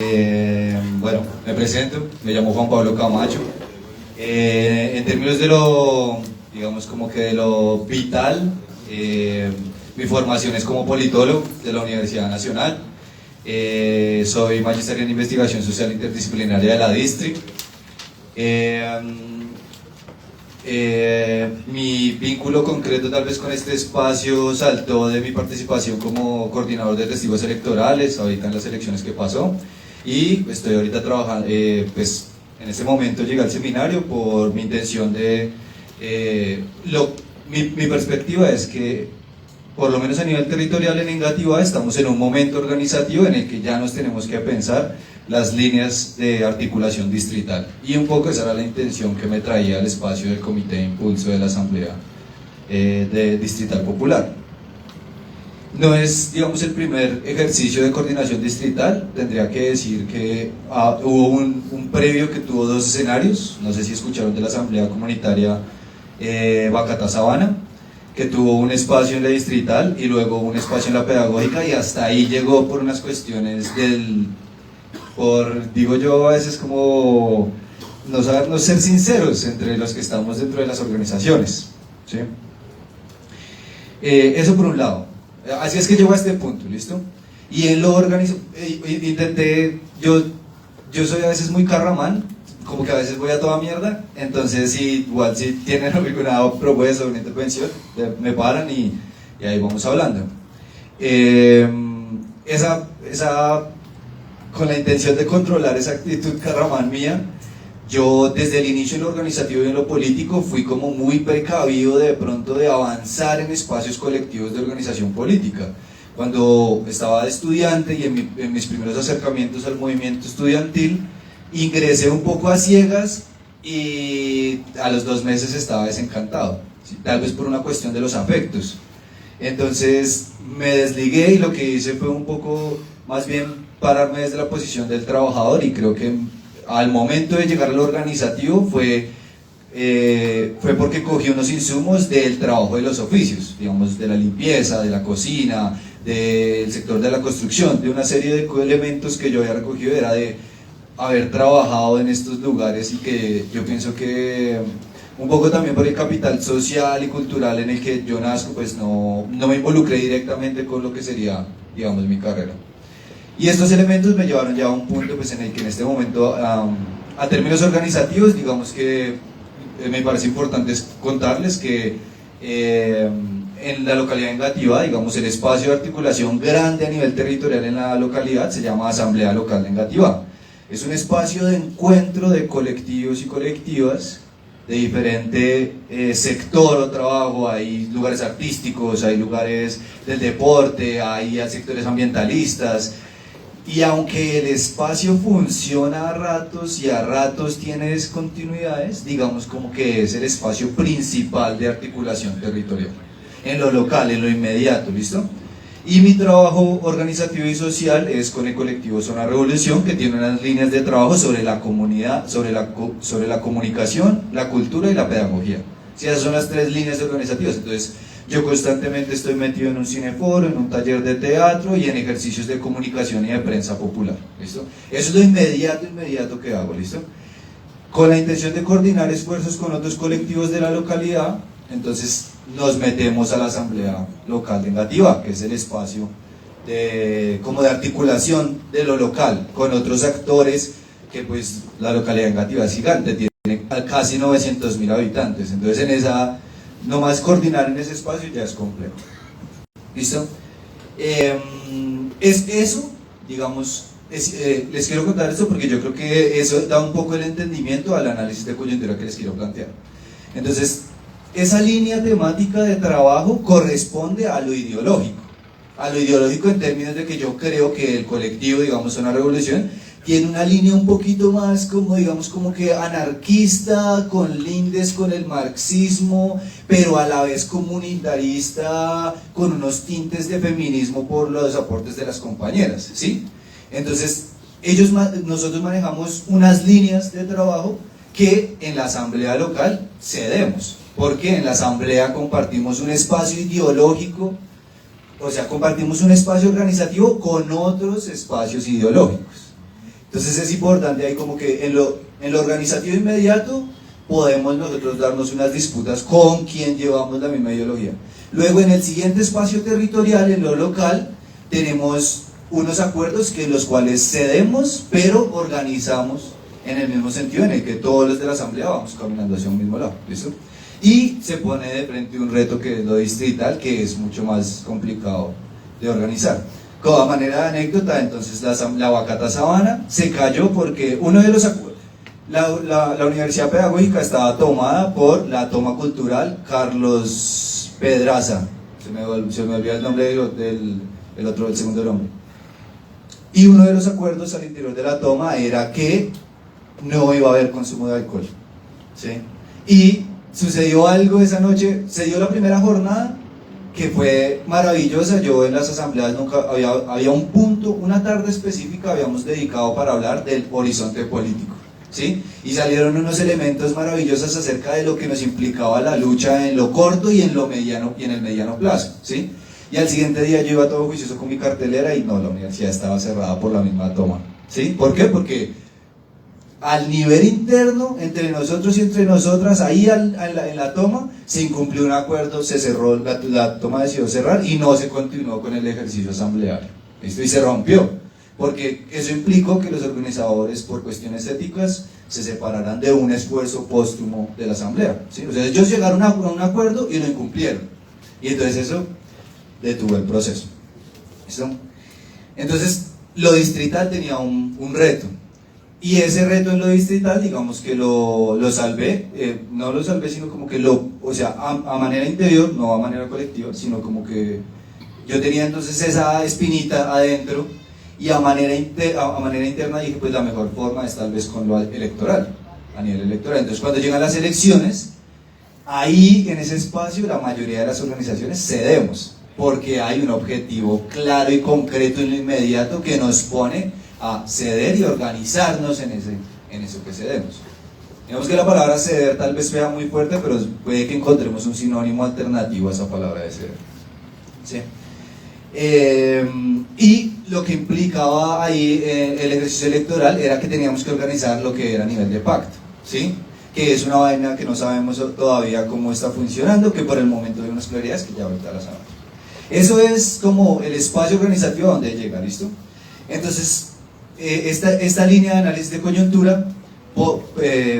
Bueno, me presento, me llamo Juan Pablo Camacho. En términos de lo, digamos como que de lo vital, mi formación es como politólogo de la Universidad Nacional. Soy magister en investigación social interdisciplinaria de la District. Mi vínculo concreto tal vez con este espacio saltó de mi participación como coordinador de testigos electorales ahorita en las elecciones que pasó, y estoy ahorita trabajando, pues en este momento llegué al seminario por mi intención de, mi perspectiva es que por lo menos a nivel territorial en Engativá estamos en un momento organizativo en el que ya nos tenemos que pensar las líneas de articulación distrital, y un poco esa era la intención que me traía al espacio del Comité de Impulso de la Asamblea de Distrital Popular. No es, digamos, el primer ejercicio de coordinación distrital. Tendría que decir que hubo un previo que tuvo dos escenarios. No sé si escucharon de la Asamblea Comunitaria Bacatá Sabana, que tuvo un espacio en la distrital y luego un espacio en la pedagógica, y hasta ahí llegó por unas cuestiones digo yo, a veces como no ser sinceros entre los que estamos dentro de las organizaciones, ¿sí? Eso por un lado. Así es que llegó a este punto, ¿listo? Y en lo intenté, yo soy a veces muy carramán, como que a veces voy a toda mierda, entonces igual si tienen alguna propuesta o una intervención, me paran y ahí vamos hablando. Con la intención de controlar esa actitud carramán mía, yo desde el inicio en lo organizativo y en lo político fui como muy precavido de pronto de avanzar en espacios colectivos de organización política. Cuando estaba de estudiante y en mis primeros acercamientos al movimiento estudiantil, ingresé un poco a ciegas y a los 2 meses estaba desencantado, ¿sí? Tal vez por una cuestión de los afectos. Entonces me desligué y lo que hice fue un poco más bien pararme desde la posición del trabajador, y creo que al momento de llegar al organizativo fue porque cogí unos insumos del trabajo de los oficios, digamos, de la limpieza, de la cocina, del sector de la construcción, de una serie de elementos que yo había recogido, era de haber trabajado en estos lugares, y que yo pienso que un poco también por el capital social y cultural en el que yo nazco, pues no me involucré directamente con lo que sería, digamos, mi carrera. Y estos elementos me llevaron ya a un punto pues, en el que en este momento, a términos organizativos, digamos que me parece importante contarles que en la localidad de Engativá, digamos, el espacio de articulación grande a nivel territorial en la localidad se llama Asamblea Local de Engativá. Es un espacio de encuentro de colectivos y colectivas de diferente sector o trabajo. Hay lugares artísticos, hay lugares del deporte, hay sectores ambientalistas. Y aunque el espacio funciona a ratos y a ratos tiene discontinuidades, digamos como que es el espacio principal de articulación territorial, en lo local, en lo inmediato, ¿listo? Y mi trabajo organizativo y social es con el colectivo Zona Revolución, que tiene unas líneas de trabajo sobre la comunidad, sobre la comunicación, la cultura y la pedagogía. Sí, esas son las 3 líneas organizativas. Entonces, yo constantemente estoy metido en un cineforo, en un taller de teatro y en ejercicios de comunicación y de prensa popular, ¿listo? Eso es lo inmediato que hago, ¿listo? Con la intención de coordinar esfuerzos con otros colectivos de la localidad, entonces nos metemos a la Asamblea Local de Engativá, que es el espacio como de articulación de lo local, con otros actores, que pues la localidad de Engativá es gigante, tiene casi 900.000 habitantes, entonces nomás coordinar en ese espacio ya es complejo. ¿Listo? Es eso, digamos, les quiero contar esto porque yo creo que eso da un poco el entendimiento al análisis de coyuntura que les quiero plantear. Entonces, esa línea temática de trabajo corresponde a lo ideológico en términos de que yo creo que el colectivo, digamos, Zona Revolución, tiene una línea un poquito más como, digamos, como que anarquista, con lindes con el marxismo, pero a la vez comunitarista, con unos tintes de feminismo por los aportes de las compañeras, ¿sí? Entonces, nosotros manejamos unas líneas de trabajo que en la asamblea local cedemos, porque en la asamblea compartimos un espacio ideológico, o sea, compartimos un espacio organizativo con otros espacios ideológicos. Entonces es importante ahí como que en lo organizativo inmediato podemos nosotros darnos unas disputas con quien llevamos la misma ideología. Luego en el siguiente espacio territorial, en lo local, tenemos unos acuerdos que los cuales cedemos, pero organizamos en el mismo sentido en el que todos los de la asamblea vamos caminando hacia un mismo lado, ¿listo? Y se pone de frente un reto que es lo distrital, que es mucho más complicado de organizar. Como manera de anécdota, entonces la Bacata Sabana se cayó porque uno de los la Universidad Pedagógica estaba tomada por la Toma Cultural Carlos Pedraza, se me olvidó el nombre el segundo nombre. Y uno de los acuerdos al interior de la toma era que no iba a haber consumo de alcohol, ¿sí? Y sucedió algo esa noche, se dio la primera jornada que fue maravillosa. Yo en las asambleas nunca había un punto, una tarde específica habíamos dedicado para hablar del horizonte político, ¿sí? Y salieron unos elementos maravillosos acerca de lo que nos implicaba la lucha en lo corto y en lo mediano y en el mediano plazo, ¿sí? Y al siguiente día yo iba todo juicioso con mi cartelera y no, la universidad estaba cerrada por la misma toma, ¿sí? ¿Por qué? Porque al nivel interno, entre nosotros y entre nosotras, ahí en la toma, se incumplió un acuerdo, se cerró, la toma decidió cerrar y no se continuó con el ejercicio asambleario, ¿listo? Y se rompió, porque eso implicó que los organizadores, por cuestiones éticas, se separaran de un esfuerzo póstumo de la asamblea, ¿sí? O sea, ellos llegaron a un acuerdo y lo incumplieron, y entonces eso detuvo el proceso, ¿listo? Entonces, lo distrital tenía un reto. Y ese reto en lo distrital, digamos que lo salvé, no lo salvé, sino como que o sea, a manera interior, no a manera colectiva, sino como que yo tenía entonces esa espinita adentro y a manera interna dije, pues la mejor forma es tal vez con lo electoral, a nivel electoral. Entonces cuando llegan las elecciones, ahí en ese espacio la mayoría de las organizaciones cedemos, porque hay un objetivo claro y concreto en lo inmediato que nos pone a ceder y organizarnos en eso que cedemos. Digamos que la palabra ceder tal vez sea muy fuerte, pero puede que encontremos un sinónimo alternativo a esa palabra de ceder, ¿sí? Y lo que implicaba ahí el ejercicio electoral era que teníamos que organizar lo que era a nivel de pacto, ¿sí? Que es una vaina que no sabemos todavía cómo está funcionando, que por el momento hay unas claridades que ya ahorita las sabemos. Eso es como el espacio organizativo donde llega, ¿listo? Entonces, esta línea de análisis de coyuntura,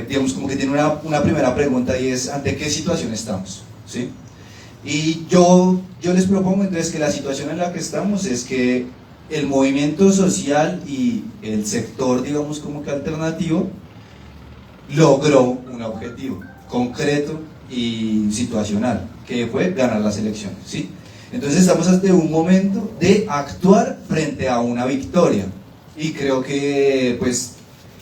digamos como que tiene una primera pregunta, y es ¿ante qué situación estamos? ¿Sí? Y yo les propongo entonces que la situación en la que estamos es que el movimiento social y el sector, digamos como que alternativo, logró un objetivo concreto y situacional, que fue ganar las elecciones, ¿sí? Entonces estamos ante un momento de actuar frente a una victoria. Y creo que pues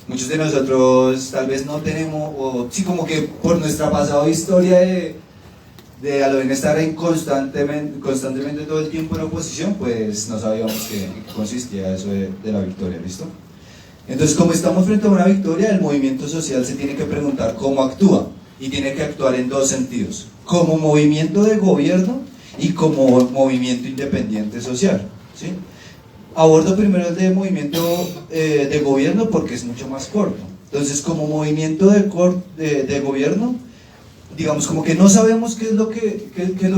muchos de nosotros tal vez no tenemos, o sí, como que por nuestra pasada historia de a lo bien estar constantemente todo el tiempo en oposición, pues no sabíamos qué consistía eso de la victoria, ¿listo? Entonces, como estamos frente a una victoria, el movimiento social se tiene que preguntar cómo actúa, y tiene que actuar en dos sentidos: como movimiento de gobierno y como movimiento independiente social, ¿sí? Abordo primero el de movimiento de gobierno porque es mucho más corto. Entonces, como movimiento de gobierno, digamos como que no sabemos qué es lo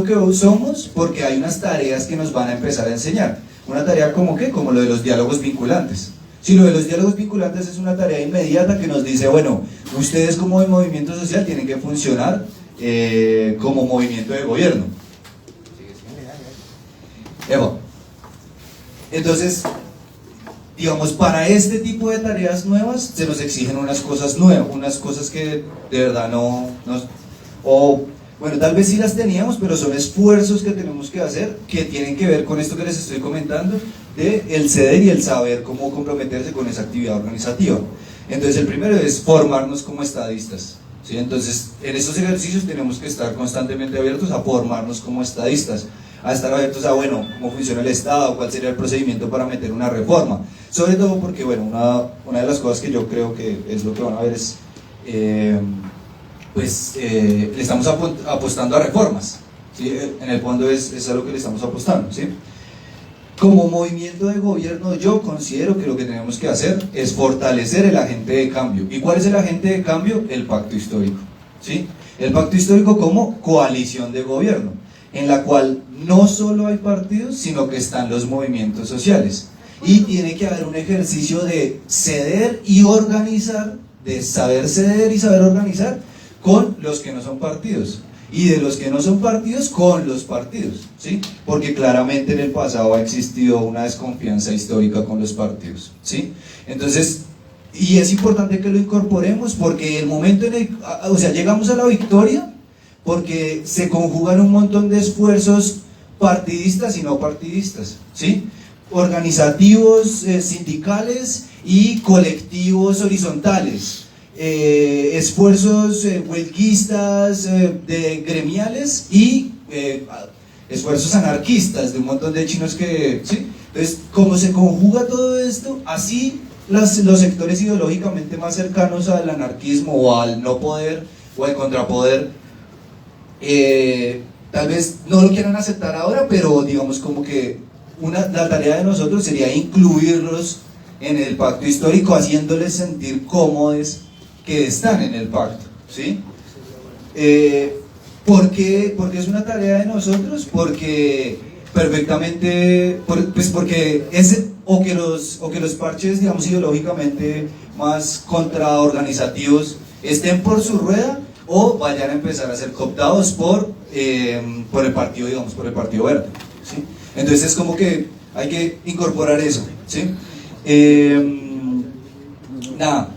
que somos, porque hay unas tareas que nos van a empezar a enseñar. Una tarea como ¿qué? Como lo de los diálogos vinculantes. Si lo de los diálogos vinculantes es una tarea inmediata que nos dice, bueno, ustedes como movimiento social tienen que funcionar como movimiento de gobierno. Evo. Entonces, digamos, para este tipo de tareas nuevas se nos exigen unas cosas nuevas, unas cosas que de verdad o bueno, tal vez sí las teníamos, pero son esfuerzos que tenemos que hacer que tienen que ver con esto que les estoy comentando, de el ceder y el saber cómo comprometerse con esa actividad organizativa. Entonces el primero es formarnos como estadistas, ¿sí? Entonces en estos ejercicios tenemos que estar constantemente abiertos a formarnos como estadistas, a estar abiertos a, bueno, cómo funciona el Estado, cuál sería el procedimiento para meter una reforma. Sobre todo porque, bueno, una de las cosas que yo creo que es lo que van a ver es, le estamos apostando a reformas, ¿sí? En el fondo es a lo que le estamos apostando, ¿sí? Como movimiento de gobierno, yo considero que lo que tenemos que hacer es fortalecer el agente de cambio. ¿Y cuál es el agente de cambio? El pacto histórico, ¿sí? El pacto histórico como coalición de gobierno, en la cual no solo hay partidos, sino que están los movimientos sociales. Y tiene que haber un ejercicio de ceder y organizar, de saber ceder y saber organizar con los que no son partidos. Y de los que no son partidos con los partidos, ¿sí? Porque claramente en el pasado ha existido una desconfianza histórica con los partidos, ¿sí? Entonces, y es importante que lo incorporemos porque el momento en el, o sea, llegamos a la victoria porque se conjugan un montón de esfuerzos partidistas y no partidistas, ¿sí? Organizativos, sindicales y colectivos horizontales. Esfuerzos huelguistas, de gremiales y esfuerzos anarquistas de un montón de chinos que, ¿sí? Entonces, como se conjuga todo esto, así los sectores ideológicamente más cercanos al anarquismo o al no poder o al contrapoder tal vez no lo quieran aceptar ahora, pero digamos como que la tarea de nosotros sería incluirlos en el pacto histórico, haciéndoles sentir cómodos que están en el pacto, ¿sí? ¿Por qué es una tarea de nosotros? Porque perfectamente, pues porque es o que los parches, digamos, ideológicamente más contraorganizativos estén por su rueda o vayan a empezar a ser cooptados por el partido, digamos, por el Partido Verde, ¿sí? Entonces es como que hay que incorporar eso, ¿sí? Nada.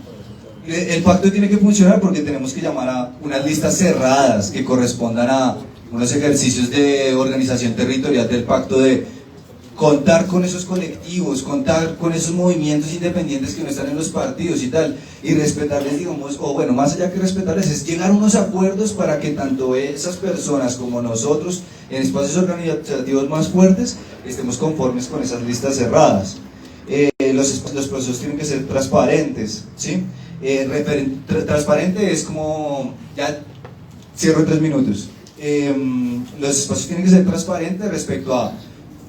El pacto tiene que funcionar porque tenemos que llamar a unas listas cerradas que correspondan a unos ejercicios de organización territorial del pacto, de contar con esos colectivos, contar con esos movimientos independientes que no están en los partidos y tal, y respetarles, digamos, o bueno, más allá que respetarles, es llegar a unos acuerdos para que tanto esas personas como nosotros, en espacios organizativos más fuertes, estemos conformes con esas listas cerradas. Los procesos tienen que ser transparentes, ¿sí? Transparente es como, ya cierro en 3 minutos, los espacios tienen que ser transparentes respecto a,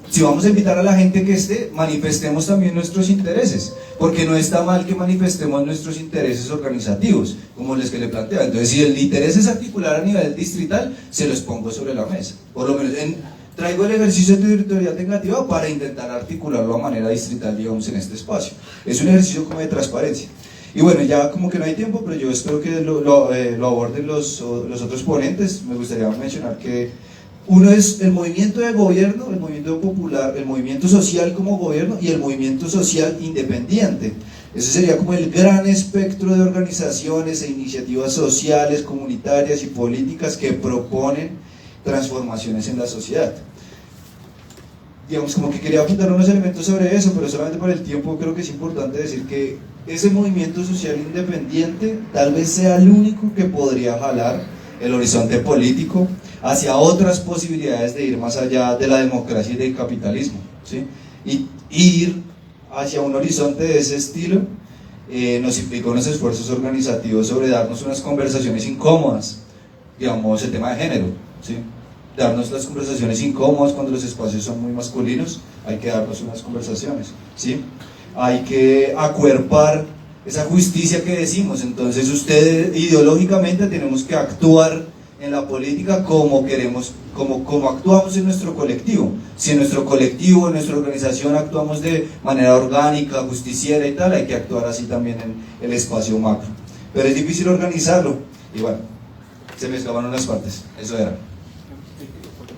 si vamos a invitar a la gente que esté, manifestemos también nuestros intereses, porque no está mal que manifestemos nuestros intereses organizativos, como los que le planteaba. Entonces, si el interés es articular a nivel distrital, se los pongo sobre la mesa, por lo menos traigo el ejercicio de territorial tentativa para intentar articularlo a manera distrital, digamos, en este espacio. Es un ejercicio como de transparencia. Y bueno, ya como que no hay tiempo, pero yo espero que lo aborden los otros ponentes. Me gustaría mencionar que uno es el movimiento de gobierno, el movimiento popular, el movimiento social como gobierno y el movimiento social independiente. Ese sería como el gran espectro de organizaciones e iniciativas sociales, comunitarias y políticas que proponen transformaciones en la sociedad. Digamos, como que quería apuntar unos elementos sobre eso, pero solamente por el tiempo creo que es importante decir que ese movimiento social independiente tal vez sea el único que podría jalar el horizonte político hacia otras posibilidades de ir más allá de la democracia y del capitalismo, ¿sí? Y ir hacia un horizonte de ese estilo nos implica unos esfuerzos organizativos sobre darnos unas conversaciones incómodas, digamos el tema de género, ¿sí? Darnos las conversaciones incómodas cuando los espacios son muy masculinos, hay que darnos unas conversaciones, ¿sí? Hay que acuerpar esa justicia que decimos. Entonces ustedes ideológicamente tenemos que actuar en la política como queremos, como actuamos en nuestro colectivo. Si en nuestro colectivo, en nuestra organización actuamos de manera orgánica, justiciera y tal, hay que actuar así también en el espacio macro. Pero es difícil organizarlo y bueno, se me escaparon unas partes, eso era.